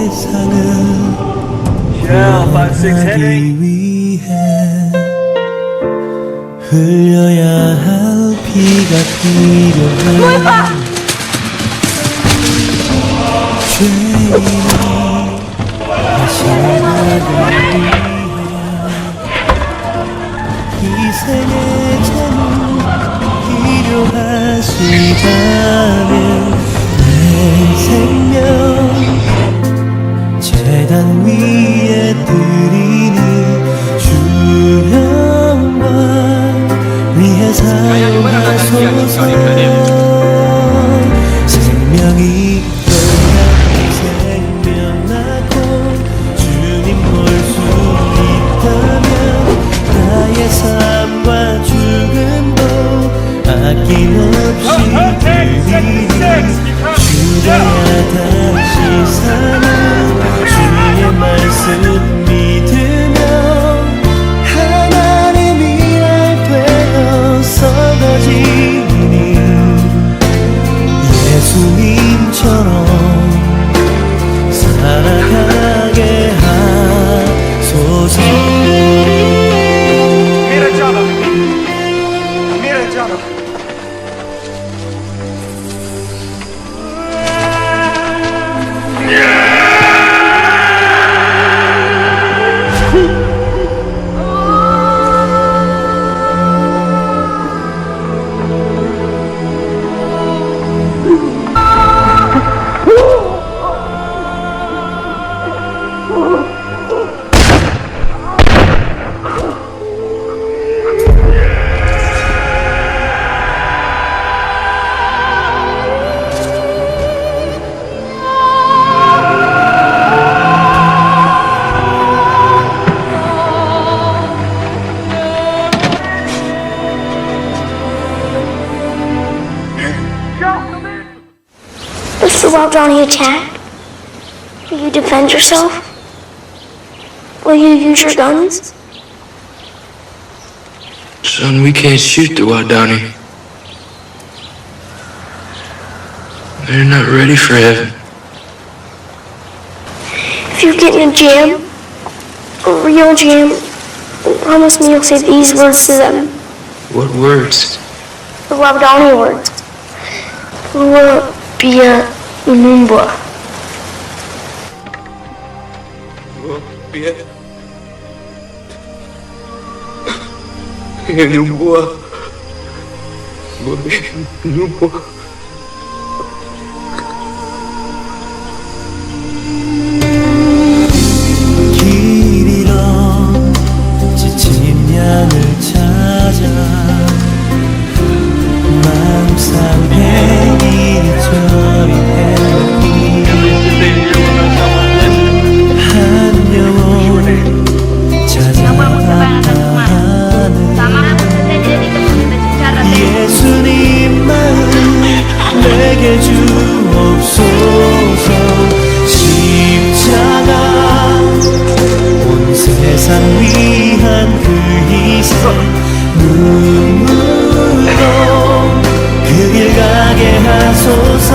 세상을 구원하기 위해 흘려야 할 피가 필요해. 죄인이 다시 나를 위해 희생의 제물 필요하시다면 내 생명 제단 위에 드리니 주 영광 위해 사용하소서. 생명이 떠나 생명 낳고 주님 볼 수 있다면 나의 삶과 죽음도 아낌없이 드리니 주려야 다시 사는 주의 말씀 믿으며 하나님이 날 되어 썩어지니 예수님처럼 살아가게 하소서. Mr. Rob Johnny attacked? Will you defend yourself? Will you use your guns? Son, we can't shoot the Wadani. They're not ready for heaven. If you get in a jam, a real jam, promise me you'll say these words to them. What words? The Wabdani words. Lua Bia Umumba. 길 잃어 지친 양을 찾아 마음 상해 이리저리 헤매기 한 영혼 찾아 아파하는 예수님 마음 내게 주옵소서. 십자가 온 세상 위한 그 희생 눈물로 그 길 가게 하소서.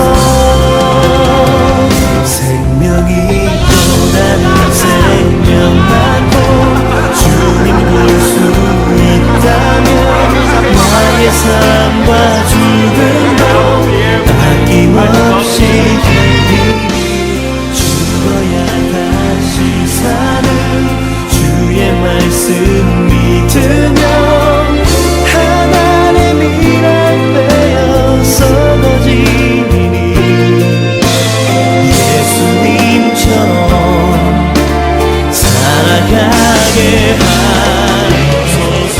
생명이 떠나는 생명 낳고 주님 볼 수 있다면 나의 삶과 죽음도 아낌없이 드리니 죽어야 다시 사는 주의 말씀 믿으며 하나님이 날 빼어 썩어지니 예수님처럼 살아가게 하소서.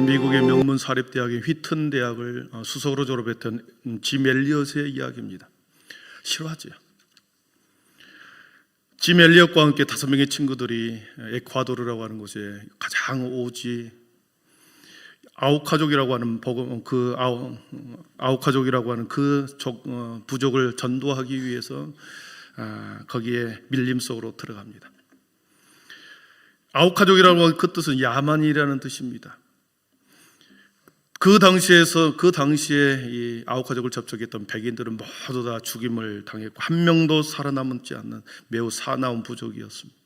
미국의 명문 사립대학인 휘튼 대학을 수석으로 졸업했던 짐 엘리엇의 이야기입니다. 싫어하죠. 짐 엘리엇과 함께 5명의 친구들이 에콰도르라고 하는 곳에 가장 오지 아우카족이라고 하는 아우카족이라고 하는 그 부족을 전도하기 위해서 거기에 밀림 속으로 들어갑니다. 아우카족이라고 하는 그 뜻은 야만이라는 뜻입니다. 그 당시에 이 아우카족을 접촉했던 백인들은 모두 다 죽임을 당했고 한 명도 살아남지 않는 매우 사나운 부족이었습니다.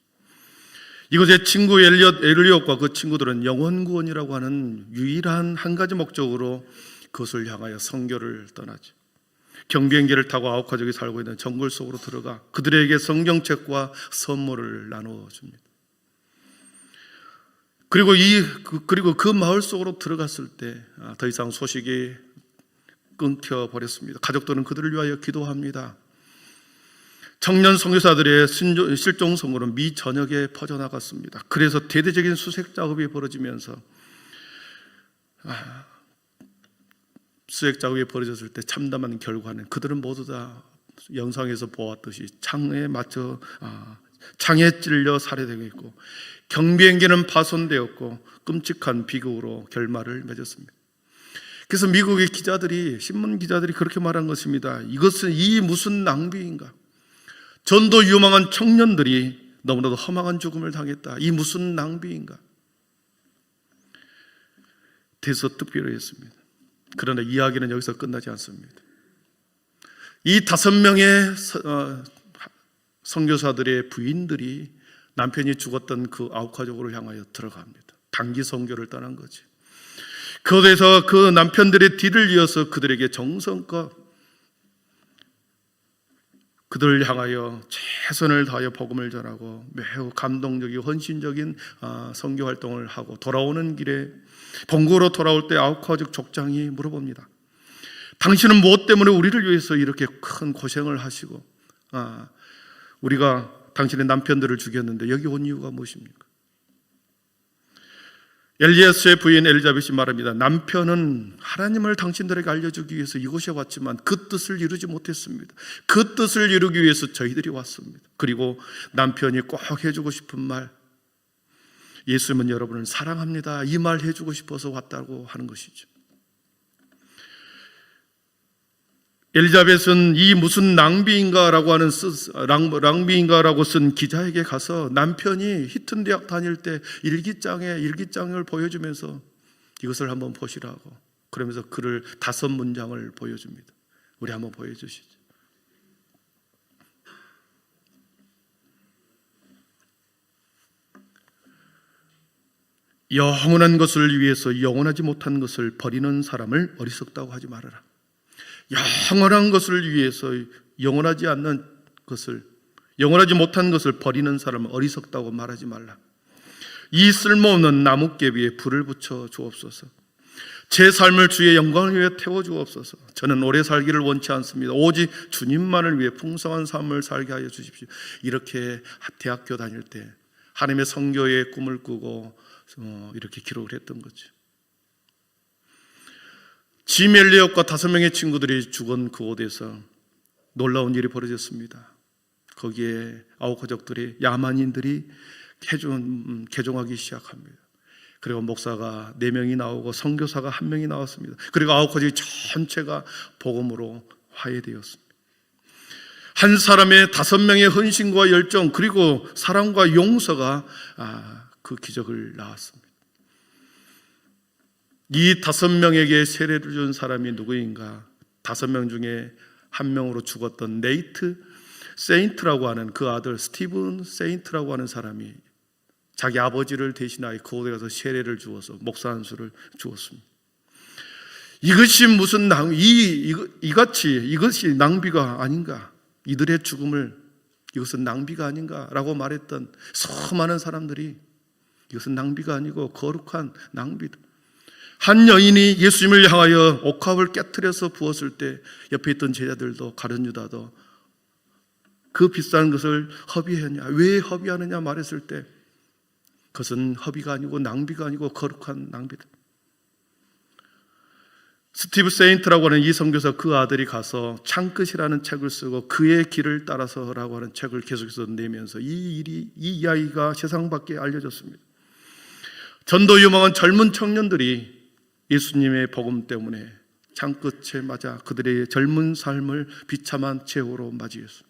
이곳의 친구 엘리엇과 그 친구들은 영혼 구원이라고 하는 유일한 한 가지 목적으로 그것을 향하여 선교를 떠나죠. 경비행기를 타고 아우카족이 살고 있는 정글 속으로 들어가 그들에게 성경책과 선물을 나누어 줍니다. 그리고 그 마을 속으로 들어갔을 때 더 이상 소식이 끊겨 버렸습니다. 가족들은 그들을 위하여 기도합니다. 청년 선교사들의 실종 선고는 미 전역에 퍼져나갔습니다. 그래서 대대적인 수색 작업이 벌어지면서 수색 작업이 벌어졌을 때 참담한 결과는 그들은 모두 다 영상에서 보았듯이 창에 찔려 살해되고 있고 경비행기는 파손되었고 끔찍한 비극으로 결말을 맺었습니다. 그래서 미국의 신문 기자들이 그렇게 말한 것입니다. 이 무슨 낭비인가? 전도 유망한 청년들이 너무나도 험악한 죽음을 당했다. 이 무슨 낭비인가? 대서특필했습니다. 그러나 이야기는 여기서 끝나지 않습니다. 이 5명의 선교사들의 부인들이 남편이 죽었던 그 아우카족을 향하여 들어갑니다. 단기 선교를 떠난 거지. 그곳에서 그 남편들의 뒤를 이어서 그들에게 정성껏 그들을 향하여 최선을 다하여 복음을 전하고 매우 감동적이고 헌신적인 선교 활동을 하고 돌아오는 길에 본국으로 돌아올 때 아우카족 족장이 물어봅니다. 당신은 무엇 때문에 우리를 위해서 이렇게 큰 고생을 하시고 우리가 당신의 남편들을 죽였는데 여기 온 이유가 무엇입니까? 엘리아스의 부인 엘리자벳이 말합니다. 남편은 하나님을 당신들에게 알려주기 위해서 이곳에 왔지만 그 뜻을 이루지 못했습니다. 그 뜻을 이루기 위해서 저희들이 왔습니다. 그리고 남편이 꼭 해주고 싶은 말, 예수님은 여러분을 사랑합니다, 이 말 해주고 싶어서 왔다고 하는 것이죠. 엘리자벳은 이 무슨 낭비인가라고 쓴 기자에게 가서 남편이 히튼 대학 다닐 때 일기장을 보여주면서 이것을 한번 보시라고 그러면서 글을 5문장을 보여줍니다. 우리 한번 보여주시죠. 영원한 것을 위해서 영원하지 못한 것을 버리는 사람을 어리석다고 하지 말아라. 영원한 것을 위해서 영원하지 못한 것을 버리는 사람은 어리석다고 말하지 말라. 이 쓸모없는 나뭇개비에 불을 붙여 주옵소서. 제 삶을 주의 영광을 위해 태워 주옵소서. 저는 오래 살기를 원치 않습니다. 오직 주님만을 위해 풍성한 삶을 살게 하여 주십시오. 이렇게 대학교 다닐 때 하나님의 선교의 꿈을 꾸고 이렇게 기록을 했던 거죠. 짐 엘리엇과 5명의 친구들이 죽은 그곳에서 놀라운 일이 벌어졌습니다. 거기에 아우카족들이 야만인들이 개종하기 시작합니다. 그리고 목사가 4명이 나오고 선교사가 1명이 나왔습니다. 그리고 아우카족이 전체가 복음으로 화해되었습니다. 한 사람의 5명의 헌신과 열정 그리고 사랑과 용서가 그 기적을 낳았습니다. 이 5명에게 세례를 준 사람이 누구인가? 5명 중에 1명으로 죽었던 네이트 세인트라고 하는 그 아들 스티븐 세인트라고 하는 사람이 자기 아버지를 대신하여 그곳에 가서 세례를 주어서 목사 한 수를 주었습니다. 이것이 무슨 이것이 낭비가 아닌가? 이들의 죽음을 이것은 낭비가 아닌가라고 말했던 수많은 사람들이 이것은 낭비가 아니고 거룩한 낭비다. 한 여인이 예수님을 향하여 옥합을 깨트려서 부었을 때 옆에 있던 제자들도 가룟 유다도 그 비싼 것을 허비했냐, 왜 허비하느냐 말했을 때 그것은 허비가 아니고 낭비가 아니고 거룩한 낭비다. 스티브 세인트라고 하는 이 선교사 그 아들이 가서 창끝이라는 책을 쓰고 그의 길을 따라서라고 하는 책을 계속해서 내면서 이 이야기가 세상 밖에 알려졌습니다. 전도 유망한 젊은 청년들이 예수님의 복음 때문에 창끝에 맞아 그들의 젊은 삶을 비참한 최후로 맞이했습니다.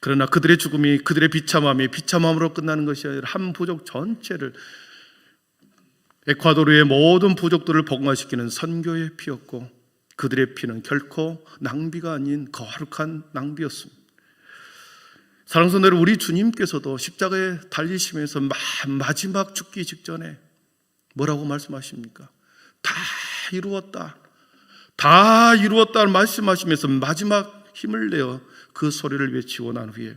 그러나 그들의 죽음이 그들의 비참함으로 끝나는 것이 아니라 한 부족 전체를 에콰도르의 모든 부족들을 복음화시키는 선교의 피였고 그들의 피는 결코 낭비가 아닌 거룩한 낭비였습니다. 사랑하는 성도 여러분, 우리 주님께서도 십자가에 달리시면서 마지막 죽기 직전에 뭐라고 말씀하십니까? 다 이루었다. 다 이루었다 말씀하시면서 마지막 힘을 내어 그 소리를 외치고 난 후에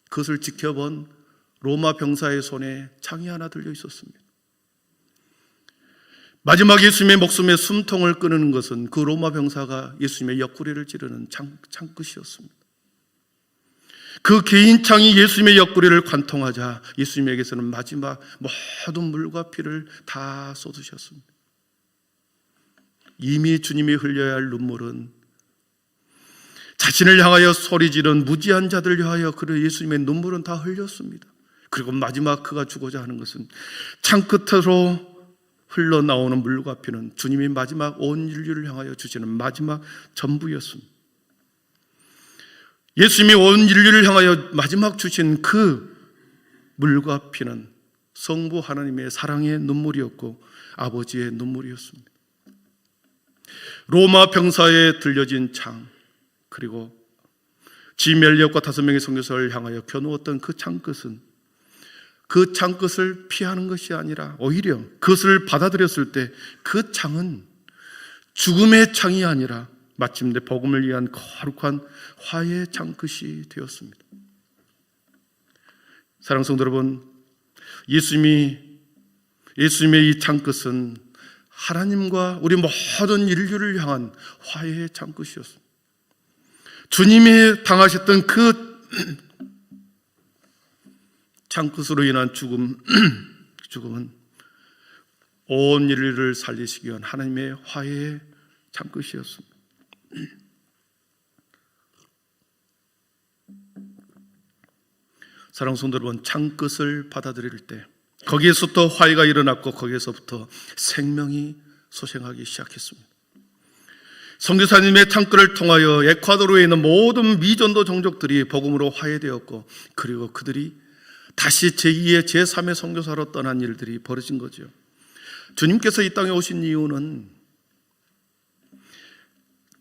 그것을 지켜본 로마 병사의 손에 창이 하나 들려 있었습니다. 마지막 예수님의 목숨에 숨통을 끊는 것은 그 로마 병사가 예수님의 옆구리를 찌르는 창끝이었습니다. 그 긴 창이 예수님의 옆구리를 관통하자 예수님에게서는 마지막 모든 물과 피를 다 쏟으셨습니다. 이미 주님이 흘려야 할 눈물은 자신을 향하여 소리지른 무지한 자들을 위하여 그 예수님의 눈물은 다 흘렸습니다. 그리고 마지막 그가 주고자 하는 것은 창끝으로 흘러나오는 물과 피는 주님이 마지막 온 인류를 향하여 주시는 마지막 전부였습니다. 예수님이 온 인류를 향하여 마지막 주신 그 물과 피는 성부 하나님의 사랑의 눈물이었고 아버지의 눈물이었습니다. 로마 병사에 들려진 창, 그리고 지멜리엇과 5명의 선교사를 향하여 겨누었던 그 창끝은 그 창끝을 피하는 것이 아니라 오히려 그것을 받아들였을 때 그 창은 죽음의 창이 아니라 마침내 복음을 위한 거룩한 화해의 창끝이 되었습니다. 사랑하는 성도 여러분, 예수님의 이 창끝은 하나님과 우리 모든 인류를 향한 화해의 창끝이었습니다. 주님이 당하셨던 그 창끝으로 인한 죽음은 온 인류를 살리시기 위한 하나님의 화해의 창끝이었습니다. 사랑하는 성도 여러분, 창끝을 받아들일 때 거기에서부터 화해가 일어났고 거기에서부터 생명이 소생하기 시작했습니다. 선교사님의 창끝을 통하여 에콰도르에 있는 모든 미전도 종족들이 복음으로 화해되었고 그리고 그들이 다시 제2의 제3의 선교사로 떠난 일들이 벌어진 거죠. 주님께서 이 땅에 오신 이유는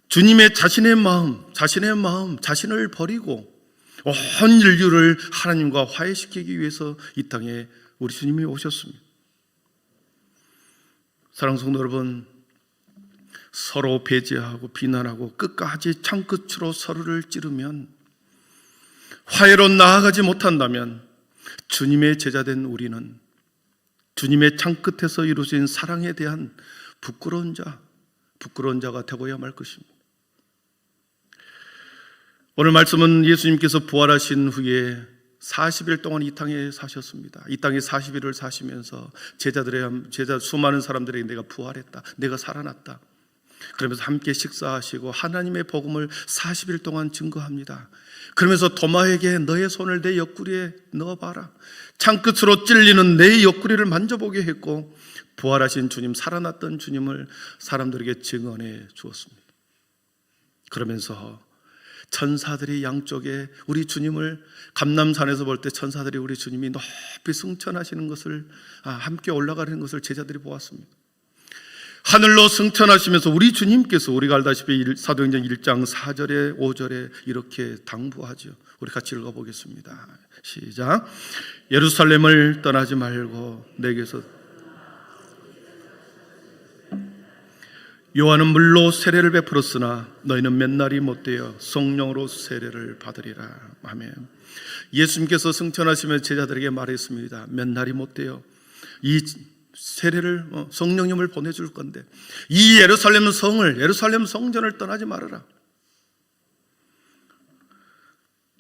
주님의 자신의 마음, 자신을 버리고 온 인류를 하나님과 화해시키기 위해서 이 땅에 우리 주님이 오셨습니다. 사랑하는 성도 여러분, 서로 배제하고 비난하고 끝까지 창끝으로 서로를 찌르면, 화해로 나아가지 못한다면 주님의 제자된 우리는 주님의 창끝에서 이루어진 사랑에 대한 부끄러운 자가 되고야 말 것입니다. 오늘 말씀은 예수님께서 부활하신 후에 40일 동안 이 땅에 사셨습니다. 이 땅에 40일을 사시면서 수많은 사람들에게 내가 부활했다, 내가 살아났다, 그러면서 함께 식사하시고 하나님의 복음을 40일 동안 증거합니다. 그러면서 도마에게 너의 손을 내 옆구리에 넣어봐라, 창끝으로 찔리는 내 옆구리를 만져보게 했고, 부활하신 주님, 살아났던 주님을 사람들에게 증언해 주었습니다. 그러면서 천사들이 양쪽에 우리 주님을, 감람산에서 볼 때 천사들이 우리 주님이 높이 승천하시는 것을, 함께 올라가는 것을 제자들이 보았습니다. 하늘로 승천하시면서 우리 주님께서 우리가 알다시피 사도행전 1장 4절에 5절에 이렇게 당부하죠. 우리 같이 읽어보겠습니다. 시작. 예루살렘을 떠나지 말고 내게서, 요한은 물로 세례를 베풀었으나 너희는 몇 날이 못되어 성령으로 세례를 받으리라. 아멘. 예수님께서 승천하시며 제자들에게 말했습니다. 몇 날이 못되어 이 세례를, 성령님을 보내줄 건데 이 예루살렘 성전을 떠나지 말아라.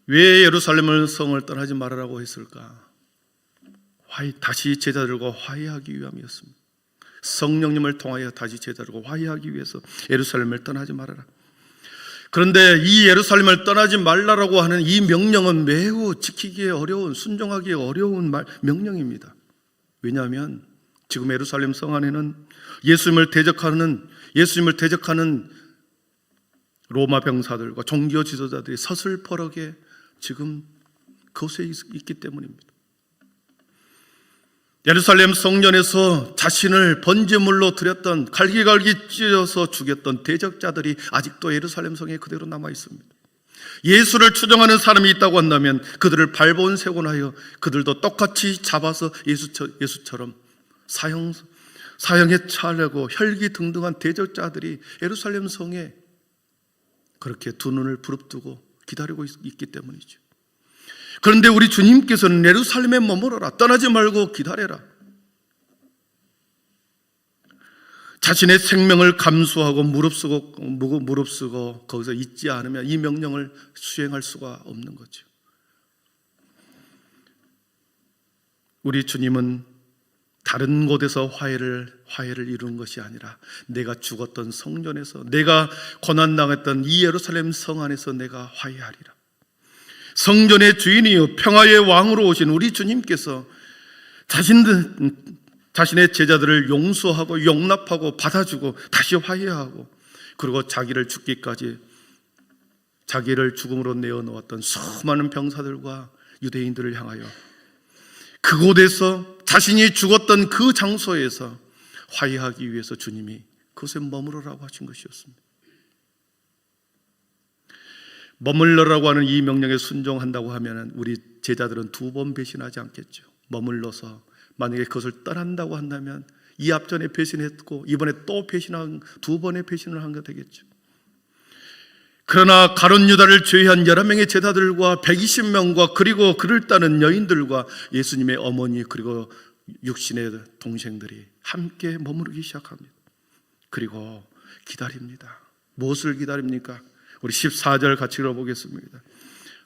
왜 예루살렘 성을 떠나지 말아라고 했을까? 다시 제자들과 화해하기 위함이었습니다. 성령님을 통하여 다시 제자들과 화해하기 위해서 예루살렘을 떠나지 말아라. 그런데 이 예루살렘을 떠나지 말라라고 하는 이 명령은 매우 지키기에 어려운, 순종하기에 어려운 명령입니다. 왜냐하면 지금 예루살렘 성 안에는 예수님을 대적하는 로마 병사들과 종교 지도자들이 서슬퍼렇게 지금 그곳에 있기 때문입니다. 예루살렘 성전에서 자신을 번제물로 드렸던 갈기갈기 찢어서 죽였던 대적자들이 아직도 예루살렘 성에 그대로 남아 있습니다. 예수를 추종하는 사람이 있다고 한다면 그들을 발본 세곤하여 그들도 똑같이 잡아서 예수처럼 사형에 처하려고 혈기등등한 대적자들이 예루살렘 성에 그렇게 두 눈을 부릅뜨고 기다리고 있기 때문이죠. 그런데 우리 주님께서는 예루살렘에 머무러라, 떠나지 말고 기다려라. 자신의 생명을 감수하고 무릅쓰고 거기서 있지 않으면 이 명령을 수행할 수가 없는 거죠. 우리 주님은 다른 곳에서 화해를 이루는 것이 아니라 내가 죽었던 성전에서, 내가 고난당했던 이 예루살렘 성 안에서 내가 화해하리라. 성전의 주인이요 평화의 왕으로 오신 우리 주님께서 자신의 제자들을 용서하고 용납하고 받아주고 다시 화해하고, 그리고 자기를 죽기까지 자기를 죽음으로 내어놓았던 수많은 병사들과 유대인들을 향하여 그곳에서 자신이 죽었던 그 장소에서 화해하기 위해서 주님이 그곳에 머무르라고 하신 것이었습니다. 머물러라고 하는 이 명령에 순종한다고 하면 우리 제자들은 두 번 배신하지 않겠죠. 머물러서 만약에 그것을 떠난다고 한다면 이 앞전에 배신했고 이번에 또 배신한, 두 번의 배신을 한 게 되겠죠. 그러나 가룟 유다를 제외한 11명의 제자들과 120명과 그리고 그를 따른 여인들과 예수님의 어머니 그리고 육신의 동생들이 함께 머무르기 시작합니다. 그리고 기다립니다. 무엇을 기다립니까? 우리 14절 같이 읽어보겠습니다.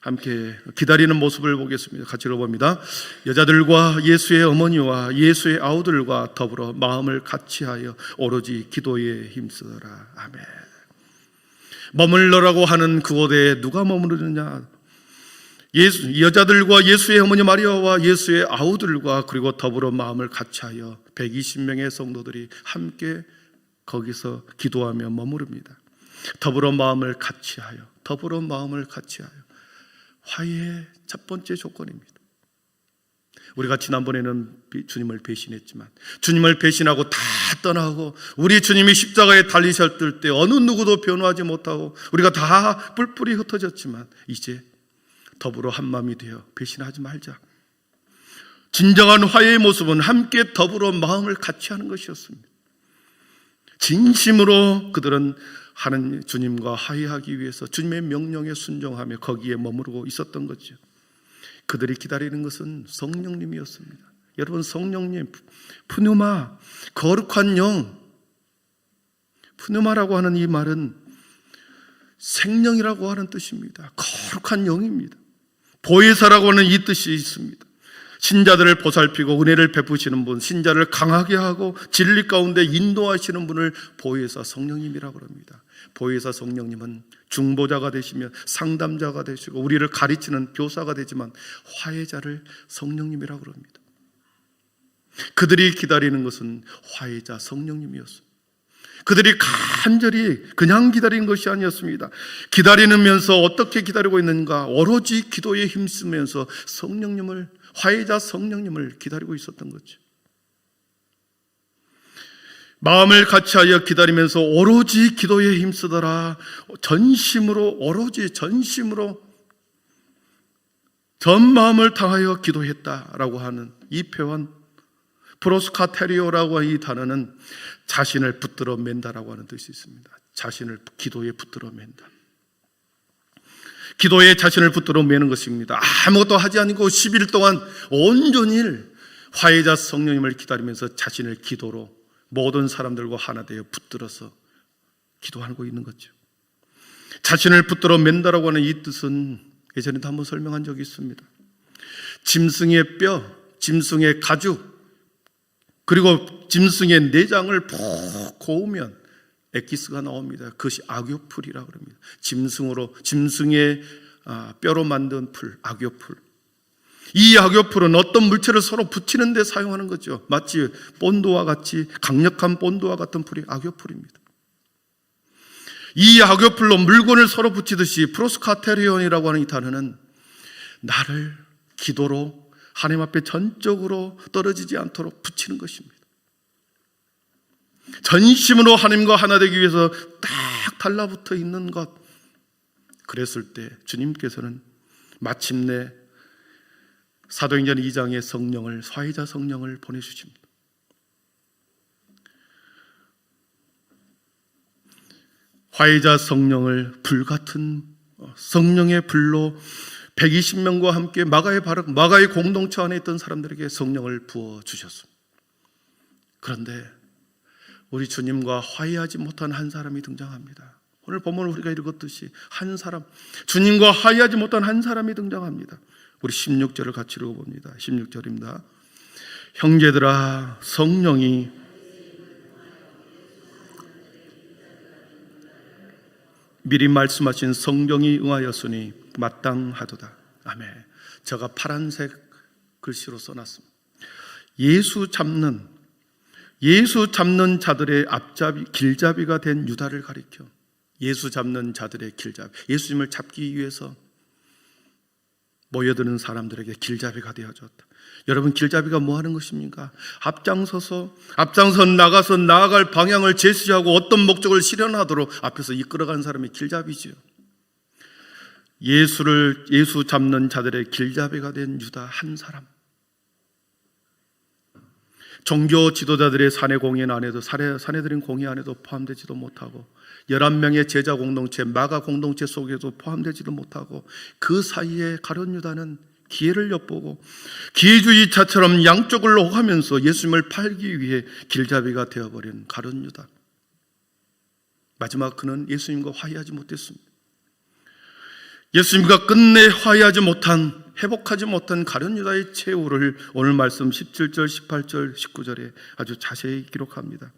함께 기다리는 모습을 보겠습니다. 같이 읽어봅니다. 여자들과 예수의 어머니와 예수의 아우들과 더불어 마음을 같이하여 오로지 기도에 힘쓰더라. 아멘. 머물러라고 하는 그곳에 누가 머무르느냐? 여자들과 예수의 어머니 마리아와 예수의 아우들과 그리고 더불어 마음을 같이하여 120명의 성도들이 함께 거기서 기도하며 머무릅니다. 더불어 마음을 같이하여, 더불어 마음을 같이하여. 화해의 첫 번째 조건입니다. 우리가 지난번에는 주님을 배신했지만, 주님을 배신하고 다 떠나고 우리 주님이 십자가에 달리셨을 때 어느 누구도 변호하지 못하고 우리가 다 뿔뿔이 흩어졌지만, 이제 더불어 한마음이 되어 배신하지 말자. 진정한 화해의 모습은 함께 더불어 마음을 같이 하는 것이었습니다. 진심으로 그들은 하는 주님과 화해하기 위해서 주님의 명령에 순종하며 거기에 머무르고 있었던 거죠. 그들이 기다리는 것은 성령님이었습니다. 여러분, 성령님, 푸뉴마, 거룩한 영, 푸뉴마라고 하는 이 말은 생명이라고 하는 뜻입니다. 거룩한 영입니다. 보혜사라고 하는 이 뜻이 있습니다. 신자들을 보살피고 은혜를 베푸시는 분, 신자를 강하게 하고 진리 가운데 인도하시는 분을 보혜사 성령님이라고 합니다. 보혜사 성령님은 중보자가 되시며 상담자가 되시고 우리를 가르치는 교사가 되지만 화해자를 성령님이라고 합니다. 그들이 기다리는 것은 화해자 성령님이었습니다. 그들이 간절히 그냥 기다린 것이 아니었습니다. 기다리면서 어떻게 기다리고 있는가? 오로지 기도에 힘쓰면서 성령님을, 화해자 성령님을 기다리고 있었던 거죠. 마음을 같이하여 기다리면서 오로지 기도에 힘쓰더라. 전심으로, 오로지 전심으로 전 마음을 다하여 기도했다라고 하는 이 표현, 프로스카테리오라고 하는 이 단어는 자신을 붙들어 맨다라고 하는 뜻이 있습니다. 자신을 기도에 붙들어 맨다. 기도에 자신을 붙들어 매는 것입니다. 아무것도 하지 않고 10일 동안 온종일 화해자 성령님을 기다리면서 자신을 기도로 모든 사람들과 하나 되어 붙들어서 기도하고 있는 거죠. 자신을 붙들어 맨다라고 하는 이 뜻은 예전에도 한번 설명한 적이 있습니다. 짐승의 뼈, 짐승의 가죽, 그리고 짐승의 내장을 푹 고우면 엑기스가 나옵니다. 그것이 악요풀이라고 합니다. 짐승의 뼈로 만든 풀, 악요풀. 이 악요풀은 어떤 물체를 서로 붙이는 데 사용하는 거죠. 마치 본드와 같이, 강력한 본드와 같은 풀이 악요풀입니다. 이 악요풀로 물건을 서로 붙이듯이 프로스카테리온이라고 하는 이 단어는 나를 기도로 하나님 앞에 전적으로 떨어지지 않도록 붙이는 것입니다. 전심으로 하나님과 하나 되기 위해서 딱 달라붙어 있는 것. 그랬을 때 주님께서는 마침내 사도행전 2장의 성령을, 화해자 성령을 보내주십니다. 화해자 성령을 불같은 성령의 불로 120명과 함께 마가의 공동체 안에 있던 사람들에게 성령을 부어주셨습니다. 그런데 우리 주님과 화해하지 못한 한 사람이 등장합니다. 오늘 본문을 우리가 읽었듯이 한 사람, 주님과 화해하지 못한 한 사람이 등장합니다. 우리 16절을 같이 읽어봅니다. 16절입니다. 형제들아, 성령이 미리 말씀하신 성경이 응하였으니 마땅하도다. 아멘. 제가 파란색 글씨로 써놨습니다. 예수 잡는 자들의 앞잡이, 길잡이가 된 유다를 가리켜, 예수 잡는 자들의 길잡이, 예수님을 잡기 위해서 모여드는 사람들에게 길잡이가 되어졌다. 여러분, 길잡이가 뭐 하는 것입니까? 앞장서 나가서 나아갈 방향을 제시하고 어떤 목적을 실현하도록 앞에서 이끌어간 사람이 길잡이지요. 예수 잡는 자들의 길잡이가 된 유다 한 사람. 종교 지도자들의 사내 공연 안에도, 사내들인 공연 안에도 포함되지도 못하고, 11명의 제자 공동체, 마가 공동체 속에도 포함되지도 못하고, 그 사이에 가룟 유다는 기회를 엿보고 기회주의자처럼 양쪽을 오가면서 예수님을 팔기 위해 길잡이가 되어버린 가룟 유다. 마지막 그는 예수님과 화해하지 못했습니다. 예수님과 끝내 화해하지 못한, 회복하지 못한 가룟 유다의 최후를 오늘 말씀 17절, 18절, 19절에 아주 자세히 기록합니다.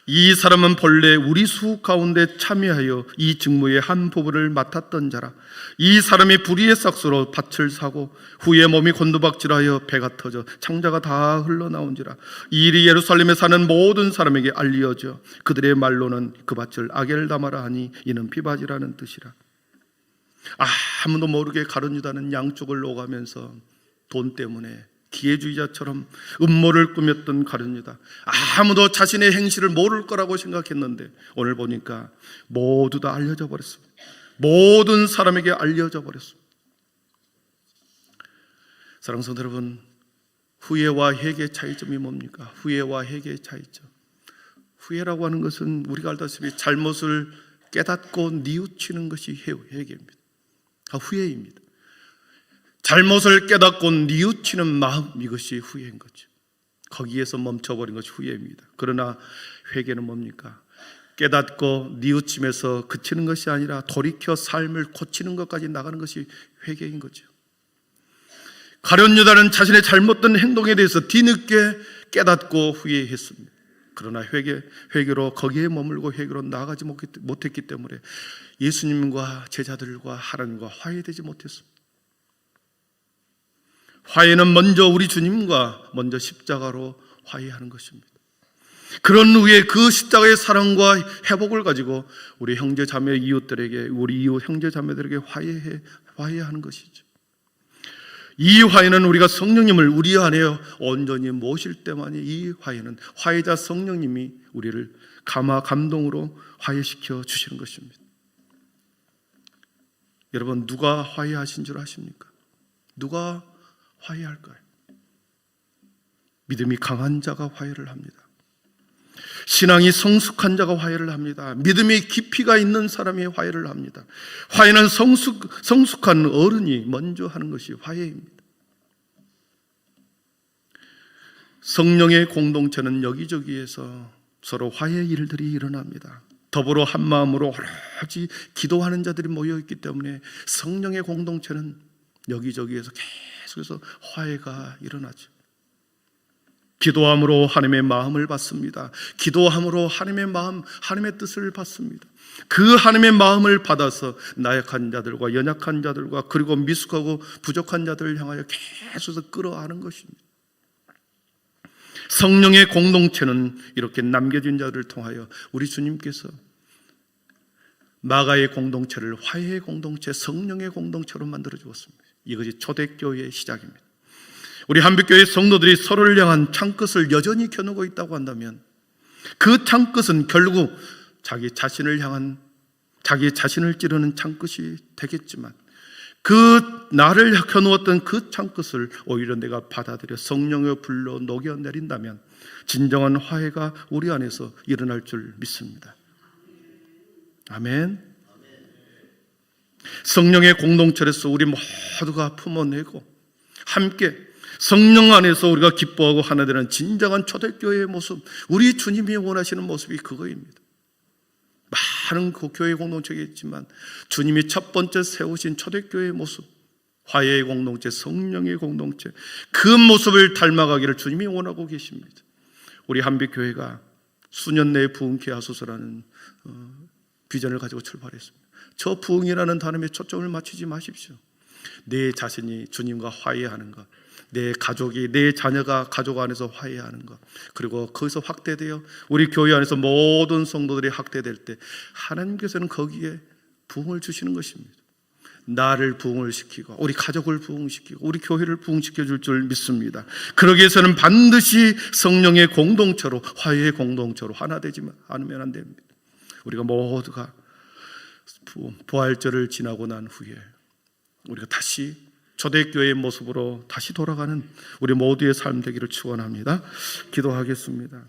이 사람은 본래 우리 수 가운데 참여하여 이 직무의 한 부분을 맡았던 자라. 이 사람이 불의의 싹수로 밭을 사고 후에 몸이 곤두박질하여 배가 터져 창자가 다 흘러나온지라. 이 일이 예루살렘에 사는 모든 사람에게 알려져 그들의 말로는 그 밭을 아겔다마라 하니 이는 비바지라는 뜻이라. 아무도 모르게 가룟 유다는 양쪽을 오가면서 돈 때문에 기회주의자처럼 음모를 꾸몄던 가룟 유다, 아무도 자신의 행실을 모를 거라고 생각했는데 오늘 보니까 모두 다 알려져 버렸습니다. 모든 사람에게 알려져 버렸습니다. 사랑하는 성도 여러분, 후회와 회개의 차이점이 뭡니까? 후회와 회개의 차이점. 후회라고 하는 것은 우리가 알다시피 잘못을 깨닫고 뉘우치는 것이 회개입니다. 후회입니다. 잘못을 깨닫고 뉘우치는 마음, 이것이 후회인 거죠. 거기에서 멈춰버린 것이 후회입니다. 그러나 회개는 뭡니까? 깨닫고 뉘우침에서 그치는 것이 아니라 돌이켜 삶을 고치는 것까지 나가는 것이 회개인 거죠. 가룟 유다는 자신의 잘못된 행동에 대해서 뒤늦게 깨닫고 후회했습니다. 그러나 회개로 거기에 머물고 회개로 나아가지 못했기 때문에 예수님과 제자들과 하나님과 화해되지 못했습니다. 화해는 먼저 우리 주님과 먼저 십자가로 화해하는 것입니다. 그런 후에 그 십자가의 사랑과 회복을 가지고 우리 형제 자매 이웃들에게, 우리 이웃 형제 자매들에게 화해하는 것이죠. 이 화해는 우리가 성령님을 우리 안에 온전히 모실 때만이, 이 화해는 화해자 성령님이 우리를 감동으로 화해시켜 주시는 것입니다. 여러분, 누가 화해하신 줄 아십니까? 누가 화해할까요? 믿음이 강한 자가 화해를 합니다. 신앙이 성숙한 자가 화해를 합니다. 믿음이 깊이가 있는 사람이 화해를 합니다. 화해는 성숙한 어른이 먼저 하는 것이 화해입니다. 성령의 공동체는 여기저기에서 서로 화해의 일들이 일어납니다. 더불어 한 마음으로 오로지 기도하는 자들이 모여있기 때문에 성령의 공동체는 여기저기에서 계속해서 화해가 일어나죠. 기도함으로 하나님의 마음을 받습니다. 기도함으로 하나님의 마음, 하나님의 뜻을 받습니다. 그 하나님의 마음을 받아서 나약한 자들과 연약한 자들과 그리고 미숙하고 부족한 자들을 향하여 계속해서 끌어안는 것입니다. 성령의 공동체는 이렇게 남겨진 자들을 통하여 우리 주님께서 마가의 공동체를 화해의 공동체, 성령의 공동체로 만들어 주었습니다. 이것이 초대교회의 시작입니다. 우리 한빛교회 성도들이 서로를 향한 창끝을 여전히 켜놓고 있다고 한다면 그 창끝은 결국 자기 자신을 향한, 자기 자신을 찌르는 창끝이 되겠지만, 그 나를 켜놓았던 그 창끝을 오히려 내가 받아들여 성령의 불로 녹여내린다면 진정한 화해가 우리 안에서 일어날 줄 믿습니다. 아멘. 성령의 공동체에서 우리 모두가 품어내고 함께 성령 안에서 우리가 기뻐하고 하나 되는 진정한 초대교회의 모습, 우리 주님이 원하시는 모습이 그거입니다. 많은 교회 공동체가 있지만 주님이 첫 번째 세우신 초대교회의 모습, 화해의 공동체, 성령의 공동체, 그 모습을 닮아가기를 주님이 원하고 계십니다. 우리 한빛교회가 수년 내에 부흥케 하소서라는 비전을 가지고 출발했습니다. 저 부흥이라는 단어에 초점을 맞추지 마십시오. 내 자신이 주님과 화해하는 것, 내 가족이, 내 자녀가 가족 안에서 화해하는 것, 그리고 거기서 확대되어 우리 교회 안에서 모든 성도들이 확대될 때 하나님께서는 거기에 부흥을 주시는 것입니다. 나를 부흥을 시키고 우리 가족을 부흥시키고 우리 교회를 부흥시켜 줄 줄 믿습니다. 그러기 위해서는 반드시 성령의 공동체로, 화해의 공동체로 하나 되지 않으면 안 됩니다. 우리가 모두가 부활절을 지나고 난 후에 우리가 다시 초대교회의 모습으로 다시 돌아가는 우리 모두의 삶 되기를 축원합니다. 기도하겠습니다.